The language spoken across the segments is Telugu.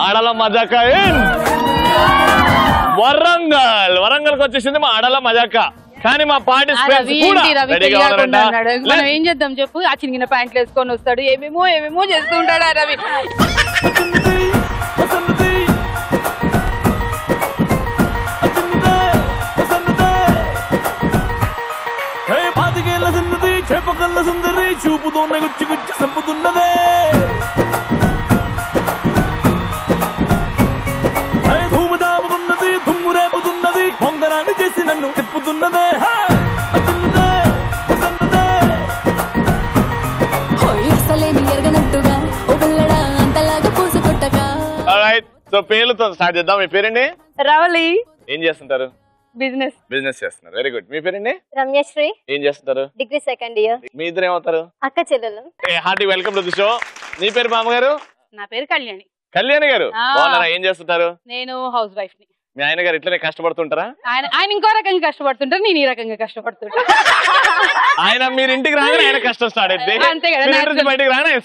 ఆడల మజాక వరంగల్ వచ్చేసింది మా ఆడల మజాక. కానీ మా పార్టిసిపెంట్స్ కూడా రెడీగా ఉన్నారంట. మనం ఏం చేద్దాం చెప్పు? ఆ చిన్న ప్యాంట్లు వేసుకొని వస్తాడు, ఏమేమో చేస్తూ ఉంటాడు ఆ రవి. చెప్పగల సుందరి చూపుతోనే గుచ్చి గుచ్చి సంపుతున్నదే, ధూముదాముతున్నది దుమ్ము రేపుతున్నది, పొంగరాన్ని చేసి నన్ను తిప్పుతున్నదే. సో పేర్లతో స్టార్ట్ చేద్దాం. మీ పేరండి? రవలి. ఏం చేస్తుంటారు? బిజినెస్ చేస్తున్నారు. Very good. మీ పేరండి? రమ్యశ్రీ. ఏం చేస్తుంటారు? Degree second year. మీ ఇద్దరు ఏమవుతారు? అక్క చెల్లెలు. Hearty welcome to the show. మీ పేరు మామగారు? నా పేరు కళ్యాణి. కళ్యాణి గారు బాగున్నారా? ఏం చేస్తుంటారు? నేను హౌస్ వైఫ్ ని. మీ ఆయన గారు ఇట్లనే కష్టపడుతుంటారా? ఆయన ఇంకో రకంగా కష్టపడుతుంటారు, నేను ఈ రకంగా కష్టపడుతుంటా. ఆయన మీరు ఇంటికి రాగానే ఆయన కష్టం స్టార్ట్ అయితే, అంతే కదా, బయటికి రాగానే ఆయన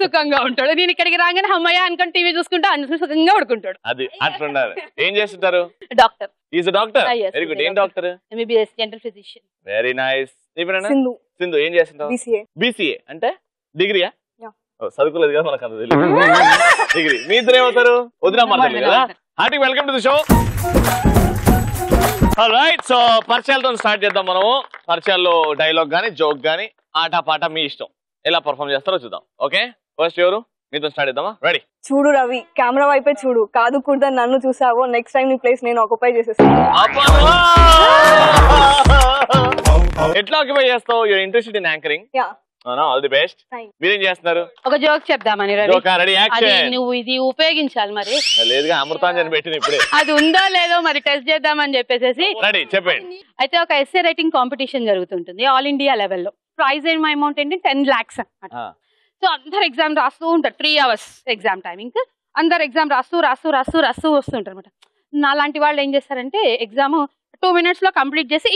సుఖంగా ఉంటాడు. నేను ఇక్కడికి రాగానే అమ్మయ్య అనుకుని టీవీ చూసుకుంటా అన్ని సుఖంగా పడుకుంటాడు. అది అట్లున్నారు. ఏం చేస్తుంటారు? Doctor. Is doctor. Very good. ఏం doctor? MBBS general physician. Very nice. Sindhu ఏం చేస్తుంటావు? బీసీఏ అంటే డిగ్రీయా? చదువుకోలేదు కదా మనకు అంత తెలియదు. డిగ్రీ. మీ ఇద్దరు ఏమవుతారు? వదినా మరదలు కదా. Hearty welcome to the show. Right, so పరిచయాలతో స్టార్ట్ చేద్దాం. మనము పరిచయాల్లో డైలాగ్ గానీ జోక్ గానీ ఆట పాట మీ ఇష్టం, ఎలా పర్ఫార్మ్ చేస్తారో చూద్దాం. ఓకే, ఫస్ట్ ఎవరు? మీతో స్టార్ట్ చేద్దామా? రెడీ? చూడు రవి, కెమెరా వైపే చూడు. కాదు కూడా నన్ను చూసావో నెక్స్ట్ టైం నీ ప్లేస్ నేను ఆక్యుపై చేసేస్తాను. ఎట్లా ఆక్యుపై చేస్తావు? Your interested in anchoring. All the best. మీరేం చేస్తున్నారు? ఒక జోక్ చెప్దామని. రెడీ? యాక్షన్. నువ్వు ఇది ఉపయోగించాలి మరి. లేదుగా, అమృతాంజన్ పెట్టిన ఇప్పుడే. అది ఉందో లేదో మరి టెస్ట్ చేద్దామని చెప్పేసి. రెడీ, చెప్పండి. అయితే ఒక ఎస్సే రైటింగ్ కాంపిటీషన్ జరుగుతుంటుంది ఆల్ ఇండియా లెవెల్లో. ప్రైజ్ అమౌంట్ ఏంటి 10 lakhs అన్నమాట. సో అందరు ఎగ్జామ్ రాస్తూ ఉంటారు. 3 hours ఎగ్జామ్ టైమింగ్. అందరు ఎగ్జామ్ రాస్తూ వస్తుంటారు అనమాట. నా లాంటి వాళ్ళు ఏం చేస్తారంటే ఎగ్జామ్ 2 minutes లో కంప్లీట్ చేసి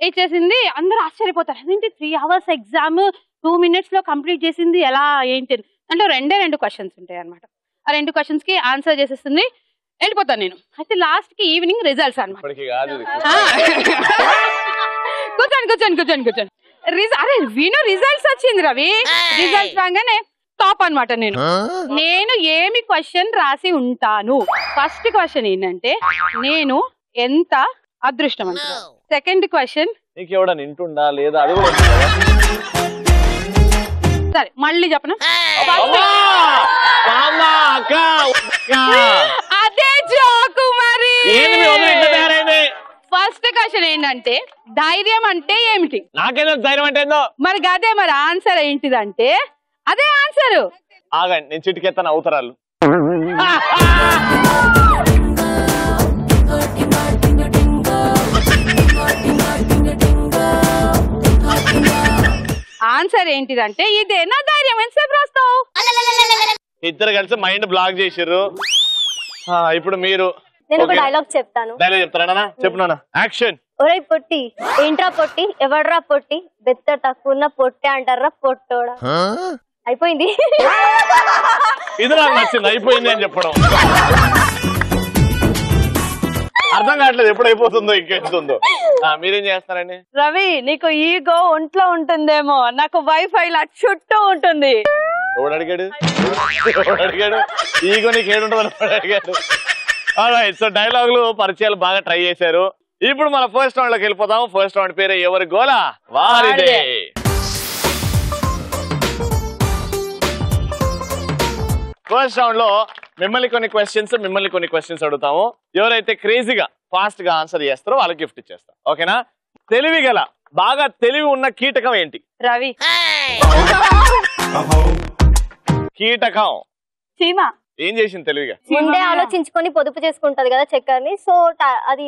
ఇచ్చేసింది. అందరూ ఆశ్చర్యపోతారు, ఏంటి 3 hours ఎగ్జామ్ 2 minutes లో కంప్లీట్ చేసింది ఎలా ఏంటి అంటే. 2 questions ఉంటాయి అనమాట. ఆ 2 questions కి ఆన్సర్ చేసేస్తుంది, వెళ్ళిపోతాను నేను. అయితే లాస్ట్ కి ఈవినింగ్ రిజల్ట్స్ అనమాట. కూర్చోండి. అరే విను, రిజల్ట్స్ వచ్చింది రవి. రిజల్ట్స్ రాగానే టాప్ అనమాట. నేను ఏమి క్వశ్చన్ రాసి ఉంటాను. ఫస్ట్ క్వశ్చన్ ఏంటంటే నేను ఎంత అదృష్టవంతుడు. సెకండ్ క్వశ్చన్ వింటుండా లేదా అది కూడా. సరే మళ్ళీ చెప్పను. అదే జోకు మరి. ఫస్ట్ క్వశ్చన్ ఏంటంటే ధైర్యం అంటే ఏమిటి? నాకేదో ధైర్యం అంటే మరి అదే మరి ఆన్సర్ ఏంటిదంటే అదే ఆన్సర్. ఆగండి, నేను చిటికెత్తాను అవతరాలు. ఆన్సర్ ఏంటిదంటే ఇదే నా ధైర్యం. ఎంతసేపు రాస్తావు? ఇద్దరు కలిసి మైండ్ బ్లాక్ చేసిర్రు. ఇప్పుడు మీరు నేను ఒక డైలాగ్ చెప్తాను. డైలాగ్ చెప్తారా? చెప్పునా? యాక్షన్. ఒరే పొట్టి, ఏంట్రా పొట్టి, ఎవడ్రా పొట్టి, బెత్త తక్కువ పొట్టే అంటారా పొట్టోడా. అయిపోయింది. ఇది నాకు నచ్చింది, అయిపోయింది అని చెప్పడం. అర్థం కావట్లేదు ఎప్పుడు అయిపోతుందో ఇంకెంతుందో. మీరేం చేస్తారండి? రవి, నీకు ఈగో ఒంట్లో ఉంటుందేమో, నాకు వైఫై లా చుట్టూ ఉంటుంది. ఎవడు అడిగాడు? ఈగో నీకు ఏడుంటుందని అడిగాడు. ఆల్రైట్, సో డైలాగులు పరిచయాలు బాగా ట్రై చేశారు. ఇప్పుడు మన ఫస్ట్ రౌండ్ లోకి వెళ్ళిపోతాం. ఫస్ట్ రౌండ్ పేరు ఎవరి గోలా వారిదే. ఫస్ట్ రౌండ్ లో మిమ్మల్ని కొన్ని క్వశ్చన్స్ అడుగుతాము. ఎవరైతే క్రేజీగా ఫాస్ట్ గా ఆన్సర్ చేస్తారో వాళ్ళకి గిఫ్ట్ ఇచ్చేస్తాం. ఓకేనా? తెలివి గల బాగా తెలివి ఉన్న కీటకం ఏంటి? రవి. కీటకం చీమ. ఏం చేసింది తెలివిగా? ముందే ఆలోచించుకొని పొదుపు చేసుకుంటది కదా చక్కెరని. సో అది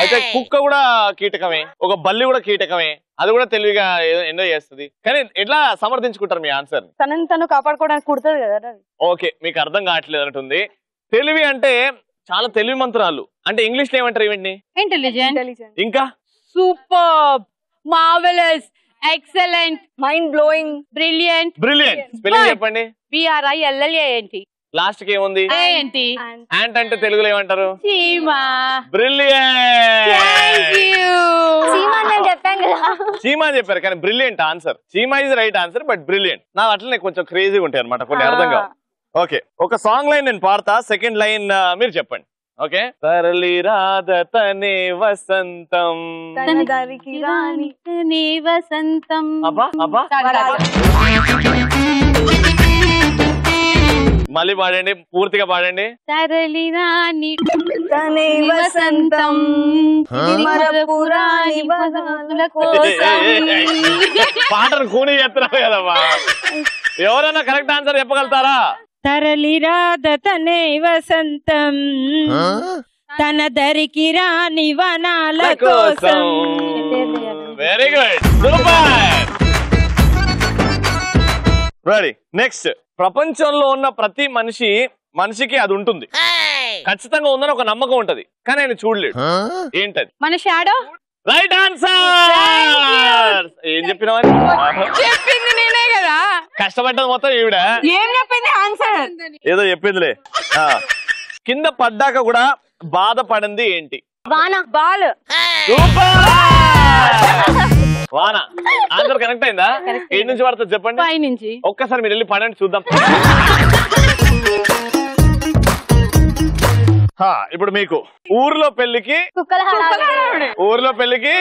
అయితే కుక్క కూడా కీటకమే, ఒక బల్లి కూడా కీటకమే, అది కూడా తెలివిగా ఎన్నో చేస్తుంది. కానీ ఎట్లా సమర్థించుకుంటారు మీ ఆన్సర్? తనని తను కాపాడుకోవడానికి కుడుతుంది కదా. ఓకే, మీకు అర్థం కావట్లేదు అంటుంది. తెలివి అంటే చాలా తెలివి మంత్రాలు అంటే ఇంగ్లీష్ లో ఏమంటారు ఇవన్నీ? ఇంటెలిజెంట్, ఇంకా super, marvellous, excellent, mind blowing, brilliant. Spelling చెప్పండి. BRILLIANT. లాస్ట్ కి ఏముంది? ఏంటి? యాంట్ అంటే తెలుగులో ఏమంటారు? చీమా. బ్రిలియంట్. చీమా అని నేను చెప్పాను కదా. చీమా అని చెప్పారు కానీ brilliant answer. Cheema is right answer but brilliant. నాకు అట్లనే కొంచెం క్రేజీగా ఉంటాయి అనమాట, కొన్ని అర్థం కావు. ఓకే, ఒక సాంగ్ లైన్ నేను పాడతా, సెకండ్ లైన్ మీరు చెప్పండి. ఓకే. తరలి రాధ తనే వసంతం. దారికి రాని నీ వసంతం. అబ్బా అబ్బా, మళ్ళీ పాడండి, పూర్తిగా పాడండి. తరలి రాని తనే వసంతం మరపురాని వదనల కోసం. పాటను కూని చెప్తున్నారు కదమ్మా. ఎవరైనా కరెక్ట్ ఆన్సర్ చెప్పగలుగుతారా? తరలి రాధ తనే వసంతం తన దరికి రాని వనాల కోసం. Very good, super. Ready, next. ప్రపంచంలో ఉన్న ప్రతి మనిషికి అది ఉంటుంది, ఖచ్చితంగా ఉందని ఒక నమ్మకం ఉంటది, కానీ ఆయన చూడలేడు. ఏంటది? మన షాడో. Right answer. ఏం చెప్పినావని? చెప్పింది నేనే కదా. కష్టపడ్డది మొత్తం ఈవిడ. ఏం చెప్పింది ఆన్సర్? ఏదో చెప్పిందిలే. కింద పడ్డాక కూడా బాధపడింది ఏంటి? వాన. బాల్. వాన. ఆన్సర్ కరెక్ట్ అయిందా? ఏడు నుంచి పడుతుంది చెప్పండి. పై నుంచి. ఒక్కసారి మీరు వెళ్ళి పడండి చూద్దాం. ఇప్పుడు మీకు ఊర్లో పెళ్లికి కుక్కల హడావిడి. ఊర్లో పెళ్లికి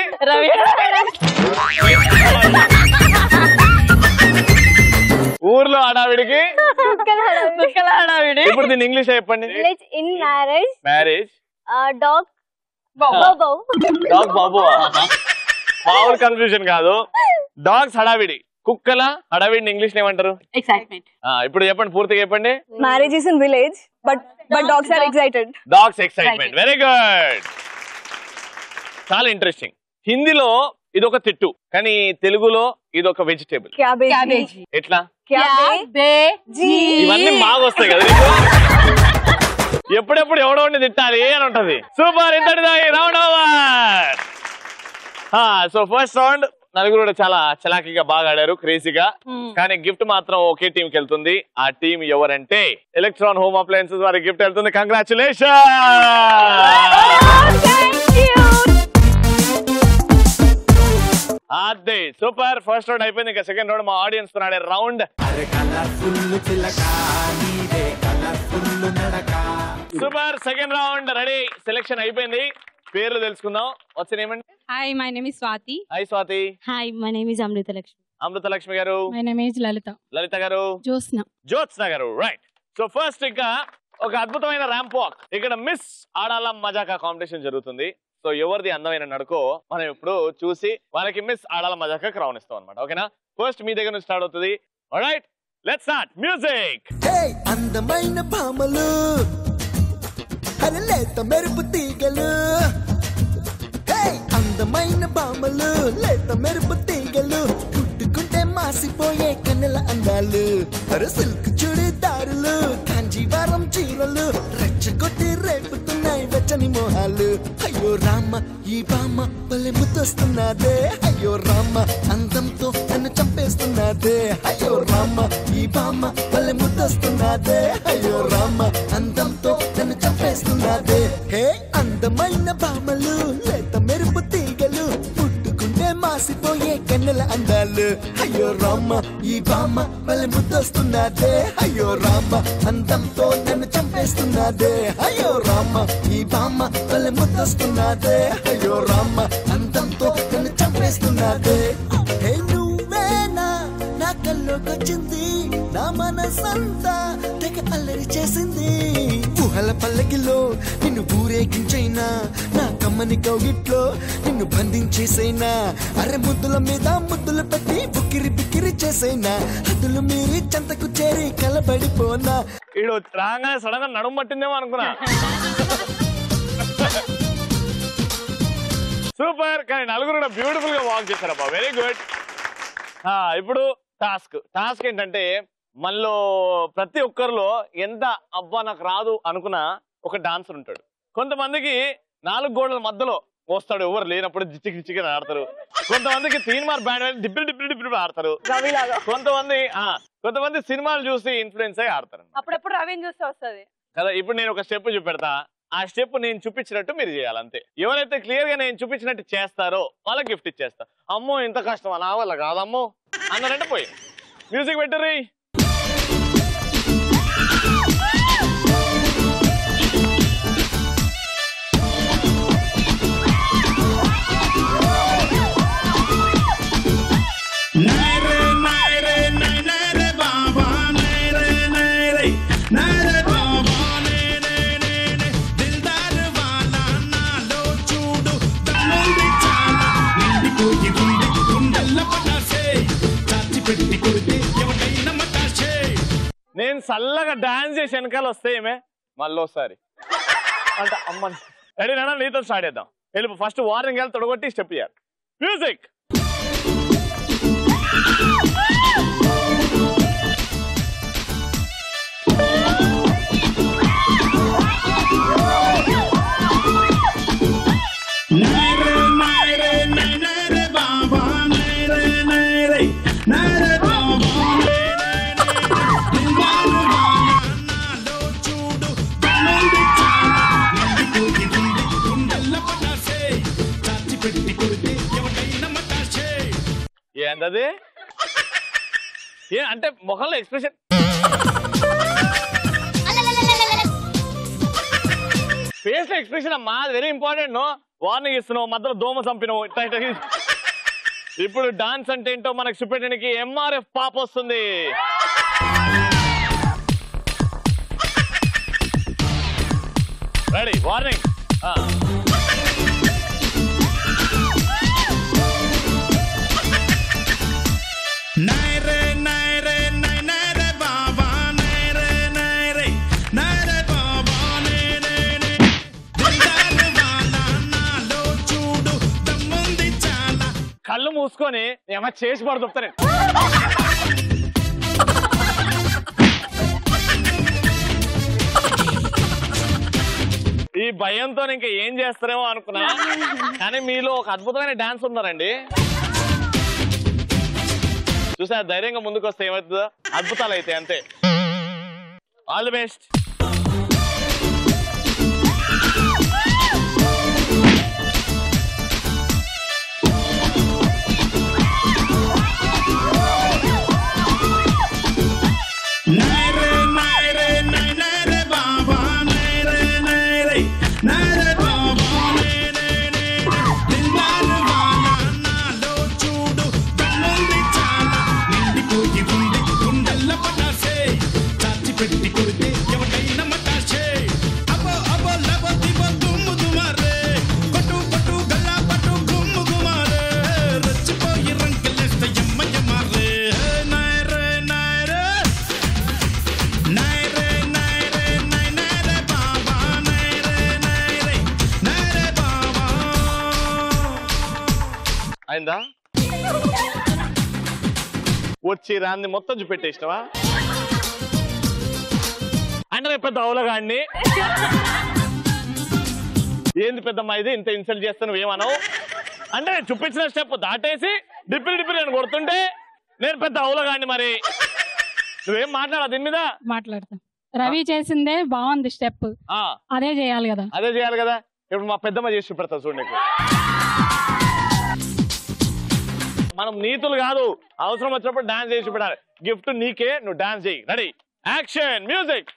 ఊర్లో హడావిడికి కుక్కల హడావిడి. ఇప్పుడు దీన్ని ఇంగ్లీష్ చెప్పండి. Village in marriage. Marriage. Dog బాబు. డాగ్ బాబు. మామూలు కన్ఫ్యూజన్ కాదు. డాగ్స్ హడావిడి, కుక్కల హడావిడిని ఇంగ్లీష్ ఏమంటారు? ఎక్సైట్మెంట్. ఇప్పుడు చెప్పండి, పూర్తిగా చెప్పండి. Marriage is in village but dogs are excited. Dogs excitement. Very good, చాలా ఇంట్రెస్టింగ్. హిందీలో ఇది ఒక తిట్టు, కానీ తెలుగులో ఇది ఒక వెజిటేబుల్. క్యాబేజీ. ఎట్లా? క్యాబేజీ. ఇవన్నీ బాగా వస్తాయి కదా నీకు. ఎప్పుడెప్పుడు ఎవడో తిట్టాలి అని ఉంటది. సూపర్. ఇంతటిదా round over. So first round నలుగురు కూడా చాలా చలాకీగా బాగా ఆడారు, క్రేజీగా. కానీ గిఫ్ట్ మాత్రం ఒకే టీం కి వెళ్తుంది. ఆ టీం ఎవరంటే ఎలక్ట్రాన్ హోమ్ అప్లయన్సెస్ వారి గిఫ్ట్ వెళ్తుంది. కంగ్రాచులేషన్. అదే సూపర్. ఫస్ట్ రౌండ్ అయిపోయింది, ఇంకా సెకండ్ రౌండ్ మా ఆడియన్స్ తో ఆడే round. Super. Second round ready, selection అయిపోయింది. పేర్లు తెలుసుకుందాం. వచ్చిన ఏమండి? Hi, my name is Swathi. Hi Swathi. Hi, my name is Amrutha Lakshmi. Amrutha Lakshmi గారు. My name is Lalitha. Lalitha గారు. జ్యోత్స్న. జ్యోత్స్న గారు. రైట్. సో ఫస్ట్ ఇంకా ఒక అద్భుతమైన ర్యాంప్ వాక్. ఇక్కడ మిస్ ఆడాల మజాకా కాంపిటీషన్ జరుగుతుంది. సో ఎవరిది అందమైన నడుకో మనం ఇప్పుడు చూసి వాళ్ళకి మిస్ ఆడాల మజాకా క్రౌన్ ఇస్తాం అనమాట. ఓకేనా? ఫస్ట్ మీ దగ్గర నుంచి స్టార్ట్ అవుతుంది. Alright, let's start. మ్యూజిక్. అందమైన భామలు, లేత మెరుపు తీగలు. అందమైన భామలు, లేత మెరుపు తీగలు, పుట్టుకుంటే మాసిపోయే కన్నెల అందాలు. సిల్క్ చుడిదారులు, కాంజీవరం చీరలు, రెచ్చగొట్టి రేపుతున్నాయి వెచ్చని మోహాలు. అయ్యో రామ, ఈ బామ్మ భలే ముద్దొస్తున్నదే. అయ్యో రామ, అందంతో నన్ను చంపేస్తున్నదే. అయ్యో రామ, ఈ బామ్మ భలే ముద్దొస్తున్నదే. అయ్యో రామ, అందంతో నన్ను చంపేస్తున్నదే. హే అందమైన భామలు, లేత మెరుపు తీగలు, పుట్టుకుంటే మాసిపోయే కన్నెల అందాలు. అయ్యో రామ, ఈ బామ్మ భలే ముద్దొస్తున్నదే. అయ్యో రామ, అందంతో నన్ను చంపేస్తున్నదే. అయ్యో రామ, ఈ బామ్మ భలే ముద్దొస్తున్నదే. అయ్యో రామ, అందంతో నన్ను చంపేస్తున్నదే. హే నువ్వేనా నా కల్లోకొచ్చింది, నా మనసంతా తెగ అల్లరి చేసింది. ఊహల పల్లకిలో నిన్ను ఊరేగించైనా, నా కమ్మని కౌగిట్లో నిన్ను బంధించేసైనా. అరే ముద్దుల మీద ముద్దులు పెట్టి బుక్కిరి బిక్కిరి చేసైనా. హద్దులు మీరి చెంతకు చేరి కలబడిపోనా. ఈడు రాగా సడన్ గా నడుము పట్టిందేమో అనుకున్నా. సూపర్. కానీ నలుగురు కూడా బ్యూటిఫుల్ గా వాక్ చేశారబ్బా. Very good. ఇప్పుడు టాస్క్ ఏంటంటే మనలో ప్రతి ఒక్కరిలో ఎంత అబ్బా నాకు రాదు అనుకున్న ఒక డాన్సర్ ఉంటాడు. కొంతమందికి 4 గోడల మధ్యలో వస్తాడు, ఎవరు లేనప్పుడు చికెన్ ఆడతారు. కొంతమందికి తీన్మార్ బ్యాండ్ డిప్పిల్ ఆడతారు. కొంతమంది సినిమాలు చూసి ఇన్ఫ్లుయెన్స్ అయ్యి ఆడతారు. అప్పుడప్పుడు రవిని చూస్తే వస్తుంది కదా. ఇప్పుడు నేను ఒక స్టెప్ చూపెడతా, ఆ స్టెప్ నేను చూపించినట్టు మీరు చేయాలి అంతే. ఎవరైతే క్లియర్ గా నేను చూపించినట్టు చేస్తారో వాళ్ళకి గిఫ్ట్ ఇచ్చేస్తా. అమ్మో ఇంత కష్టమా, నా వల్ల కాదమ్మో అన్నారంటే పోయి. మ్యూజిక్ పెట్టరు. నేను చల్లగా డాన్స్ చేసి వెనకాల వస్తే ఏమే మళ్ళీ ఒకసారి అంటే అమ్మని రెడీ నాన్న, నీతో స్టార్ట్ చేద్దాం. వెళ్ళి ఫస్ట్ వార్నింగ్ వెళ్ళి తొడగొట్టి స్టెప్ ఇయ్యాలి. మ్యూజిక్. ఏంటది అంటే మొహంలో ఎక్స్ప్రెషన్, ఫేస్ లో ఎక్స్ప్రెషన్ అమ్మా, అది వెరీ ఇంపార్టెంట్. వార్నింగ్ ఇస్తున్నావు, మధ్యలో దోమ చంపినావు. ఇప్పుడు డాన్స్ అంటే ఏంటో మనకు చూపెట్టడానికి ఎంఆర్ఎఫ్ పాప వస్తుంది. Ready, warning. కళ్ళు మూసుకొని ఏమన్నా చేసి పడుతుంటా నేను. ఈ భయంతో ఇంకా ఏం చేస్తారేమో అనుకున్నా, కానీ మీలో ఒక అద్భుతమైన డాన్స్ ఉన్నారండి. చూసా, ధైర్యంగా ముందుకు వస్తే ఏమవుతుందో అద్భుతాలు అయితే అంతే. All the best. అయిందా? వచ్చి రాంది మొత్తం చూపెట్టేసినవా? అంటే రేపు పెద్ద అవలగాడిని ఏంది పెద్దమ్మా ఇది, ఇంత ఇన్సల్ట్ చేస్తా నువ్వేమన్నావు అంటే చూపించిన స్టెప్ దాటేసి డిప్పిల్ నేను కొడుతుంటే నేను పెద్ద అవలగాడిని. మరి నువ్వేం మాట్లాడా దీని మీద? మాట్లాడతా. రవి చేసిందే బాగుంది స్టెప్, అదే చేయాలి కదా. అదే చేయాలి కదా. ఇప్పుడు మా పెద్దమ్మ చేసి చూపెడతా చూడండి. మనం నీతులు కాదు, అవసరం వచ్చినప్పుడు డాన్స్ చేసి చూపెట్టాలి. గిఫ్ట్ నీకే, నువ్వు డాన్స్ చేయి. Ready, action, music.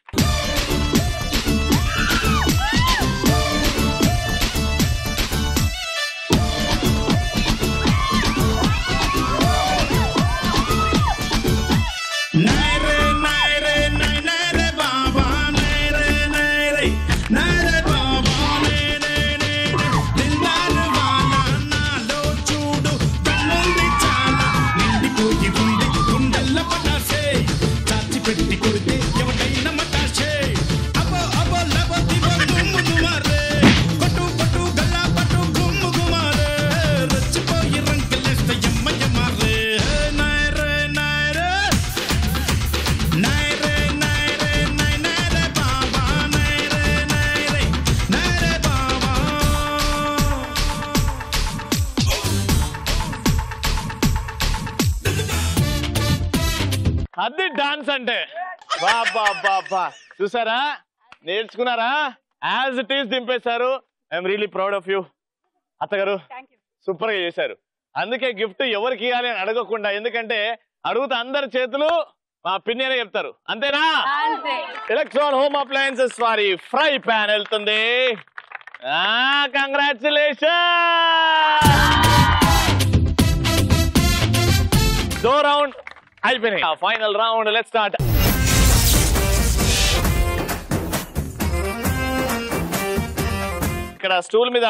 పెట్టి కొడితే ఎవరైనా మటాషే అది డాన్స్ అంటే బాబా చూసారా, నేర్చుకున్నారా? యాజ్ ఇట్ ఈస్ దింపేశారు. I'm really proud of you అత్తగారు, సూపర్ గా చేశారు. అందుకే గిఫ్ట్ ఎవరికి ఇవ్వాలి అని అడగకుండా, ఎందుకంటే అడుగుతా అందరి చేతులు మా పిన్ని అనే చెప్తారు, అంతేనా? ఎలక్ట్రాన్ హోమ్ అప్లయన్సెస్ వారి ఫ్రై ప్యాన్ వెళ్తుంది. కంగ్రాచులేషన్. దో రౌండ్ అయిపోయినాయి. Final round, let's start. ఇక్కడ స్టూల్ మీద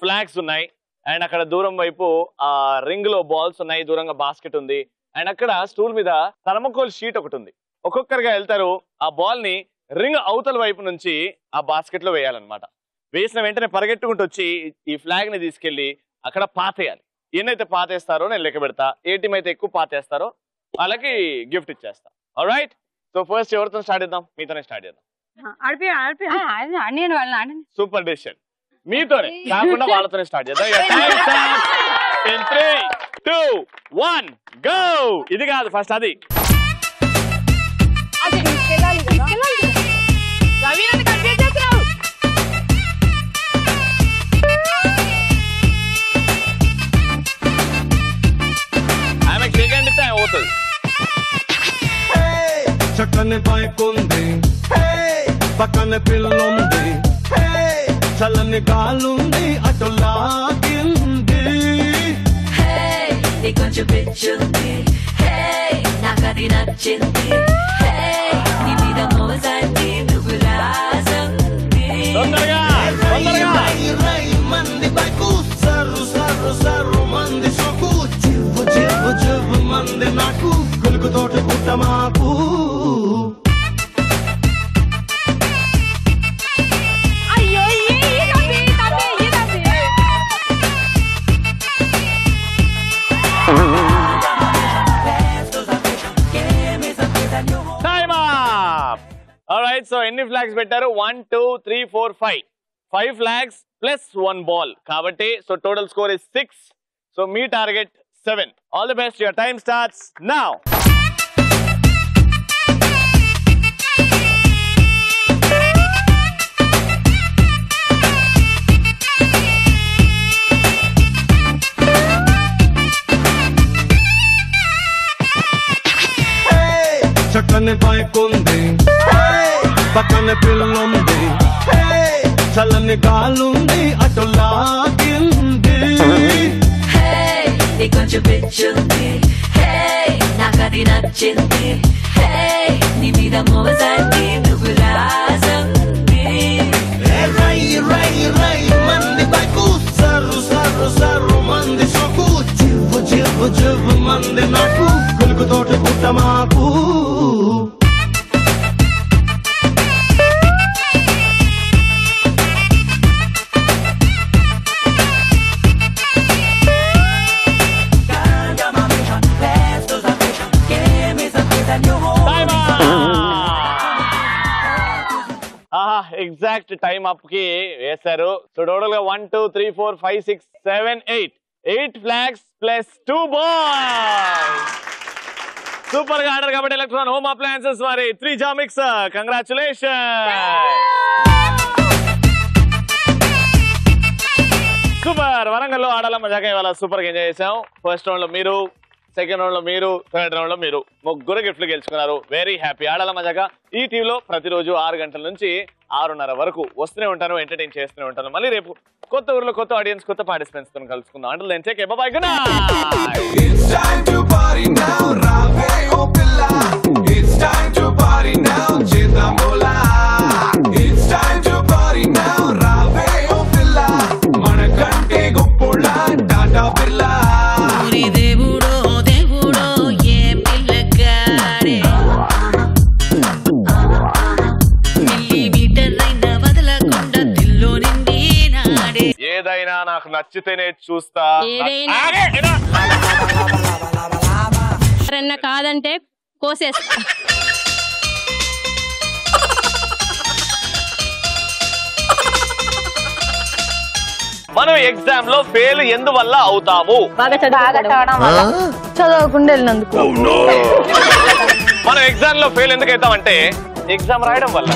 ఫ్లాగ్స్ ఉన్నాయి, అండ్ అక్కడ దూరం వైపు ఆ రింగ్ లో బాల్స్ ఉన్నాయి, దూరంగా బాస్కెట్ ఉంది, అండ్ అక్కడ స్టూల్ మీద థర్మోకోల్ షీట్ ఒకటి ఉంది. ఒక్కొక్కరిగా వెళ్తారు. ఆ బాల్ ని రింగ్ అవతల వైపు నుంచి ఆ బాస్కెట్ లో వేయాలన్నమాట. వేసిన వెంటనే పరిగెట్టుకుంటూ వచ్చి ఈ ఫ్లాగ్ ని తీసుకెళ్లి అక్కడ పాతేయాలి. ఎన్నైతే పాతేస్తారో నేను లెక్క పెడతా. ఏ టీం అయితే ఎక్కువ పాతేస్తారో వాళ్ళకి గిఫ్ట్ ఇచ్చేస్తా. ఆల్రైట్, సో ఫస్ట్ ఎవరితో స్టార్ట్ చేద్దాం? మీతోనే స్టార్ట్ చేద్దాం. Super decision. మీతోనే కాకుండా వాళ్ళతోనే స్టార్ట్ చేద్దాం. 3, 2, 1 గో. ఇది కాదు, ఫస్ట్ అది. ఆమె సెకండ్ టైం అవుతుంది. చక్కని బైక్ ఉంది, పక్కన పిల్లుంది, చల్లని గాలుంది, అటు లాగింది. కొంచెం పిచ్చుంది, నాకది నచ్చింది, నీ మీద మోజండి, నువ్వు రాజంది. మంది బైకు సర్రు సర్రు సర్రు మంది సొక్కు, జివ్వు జివ్వు జివ్వు మంది నాకు, కులుకు తోట పుట్ట మాకు. Alright, so ఎన్ని ఫ్లాగ్స్ పెట్టారు? 1, 2, 3, 4, 5. 5 ఫ్లాగ్స్ ప్లస్ 1 బాల్ కాబట్టి so total score is 6. So me target 7. All the best. Your time starts now. చక్కని బైక్ ఉంది, పక్కన పిల్లుంది, చల్లని గాలుంది, అటు లాగింది. కొంచెం పిచ్చుంది, నాకది నచ్చింది, నీ మీద మోజండి, నువ్వు రాజంది. రై రై రై మంది బైకు సర్రు సర్రు సర్రు మంది సొక్కు, జివ్వు జివ్వు జివ్వు మంది నాకు, కులుకు తోట పుట్ట మాకు. ఎగ్జాక్ట్ టైం అప్ కి వేశారు. సో టోటల్ గా 1, 2, 3, 4, 5, 6, 7, 8 ఫ్లాగ్స్ ప్లస్ 2 బాల్స్. సూపర్ గా ఆడారు కాబట్టి ఎలక్ట్రాన్ హోమ్ అప్లయన్సెస్ వారి 3 జా మిక్సర్. కంగ్రాచులేషన్. సూపర్. వరంగల్లో ఆడాల మజాగా ఇవాళ సూపర్ గా ఎంజాయ్ చేసాం. ఫస్ట్ రౌండ్ లో మీరు, సెకండ్ రౌండ్ లో మీరు, థర్డ్ రౌండ్ లో మీరు ముగ్గురు గిఫ్ట్లు గెలుచుకున్నారు. Very happy. ఆడాల మజాగా ఈ టీవీలో ప్రతిరోజు 6 గంటల నుంచి 6:30 వరకు వస్తూనే ఉంటాను, ఎంటర్టైన్ చేస్తూనే ఉంటాను. మళ్ళీ రేపు కొత్త ఊర్లో కొత్త ఆడియన్స్, కొత్త పార్టిసిపెంట్స్ తో కలుసుకుందాం. అంటే నేను టేక్ బై గుడ్ దేవుడో దేవుడో ఏ పిల్లగాడే, మిల్లీమీటర్ అయినా వదలకుండా దిల్లో నిండి నాడే. ఏదైనా నాకు నచ్చితేనే చూస్తా. ఎవరన్నా కాదంటే కోసేస్తా. మనం ఎగ్జామ్ లో ఫెయిల్ ఎందువల్ల అవుతాము? చదవకుండా వెళ్ళినందుకు. మనం ఎగ్జామ్ లో ఫెయిల్ ఎందుకు అవుతామంటే ఎగ్జామ్ రాయడం వల్ల.